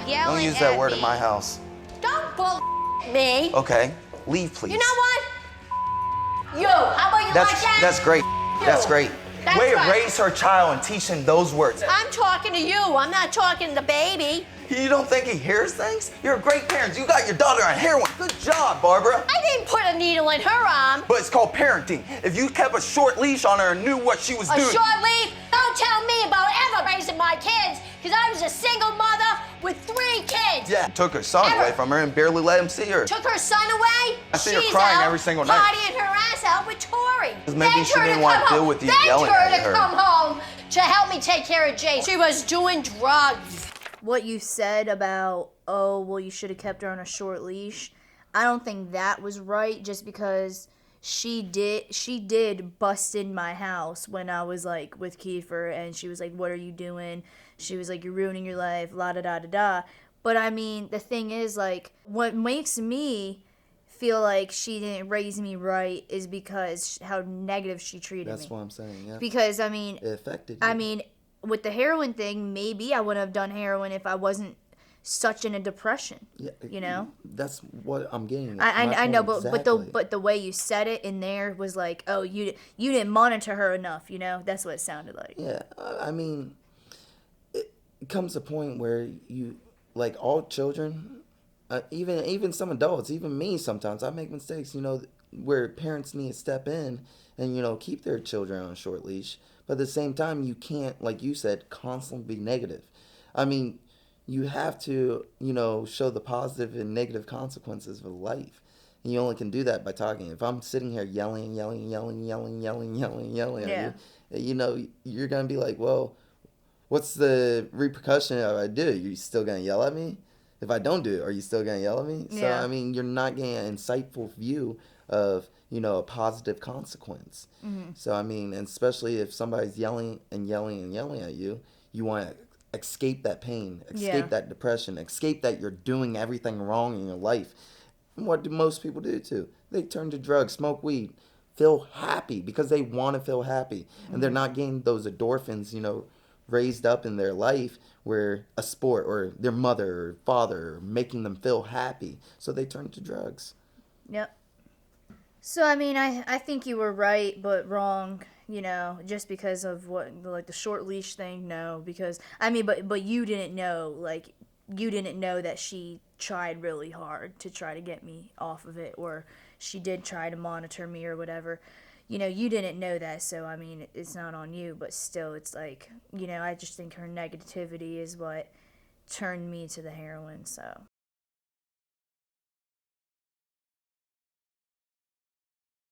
yelling Don't use that at word me. in my house. Don't bull me. Okay, leave, please. You know what? You, how about you like that? That's great. You. That's great. That's Way to right. raise her child and teach him those words. I'm talking to you. I'm not talking to the baby. You don't think he hears things? You're a great parent. You got your daughter on heroin. Good job, Barbara. I didn't put a needle in her arm. But it's called parenting. If you kept a short leash on her and knew what she was A doing. short leave? Don't tell me about ever raising my kids, because I was a single mother with 3 kids. Yeah, took her son Ever. away from her and barely let him see her. Took her son away? I see her She's crying out every single night. partying her ass out with Tori. Maybe she didn't want to deal with you yelling Begged her at to her. come home to help me take care of Jay. She was doing drugs. What you said about, oh, well, you should have kept her on a short leash, I don't think that was right, just because she did bust in my house when I was, like, with Kiefer, and she was like, what are you doing? She was like, you're ruining your life, la-da-da-da-da. But, I mean, the thing is, like, what makes me feel like she didn't raise me right is because how negative she treated me. That's what I'm saying, yeah. Because, I mean... It affected you. I mean, with the heroin thing, maybe I wouldn't have done heroin if I wasn't such in a depression. Yeah, you know? That's what I'm getting at. I know, but exactly. but the way you said it in there was like, oh, you didn't monitor her enough, you know? That's what it sounded like. Yeah, I mean, it comes a point where you, like all children, even some adults, even me sometimes, I make mistakes, you know, where parents need to step in and, you know, keep their children on a short leash. But at the same time, you can't, like you said, constantly be negative. I mean, you have to, you know, show the positive and negative consequences of life. And you only can do that by talking. If I'm sitting here yelling at you, you know, you're going to be like, well, what's the repercussion if I do it? You're still going to yell at me? If I don't do it, are you still going to yell at me? Yeah. So, I mean, you're not getting an insightful view of, you know, a positive consequence. Mm-hmm. So, I mean, and especially if somebody's yelling at you, you want to escape that pain, escape that depression, escape that you're doing everything wrong in your life. And what do most people do too? They turn to drugs, smoke weed, feel happy because they want to feel happy. And they're not getting those endorphins, you know, raised up in their life where a sport or their mother or father are making them feel happy. So they turn to drugs. Yep. So, I mean, I think you were right, but wrong, you know, just because of what, like, the short leash thing, no, because, I mean, but you didn't know, like, you didn't know that she tried really hard to try to get me off of it, or she did try to monitor me or whatever. You know, you didn't know that, so, I mean, it's not on you, but still, it's like, you know, I just think her negativity is what turned me to the heroin, so.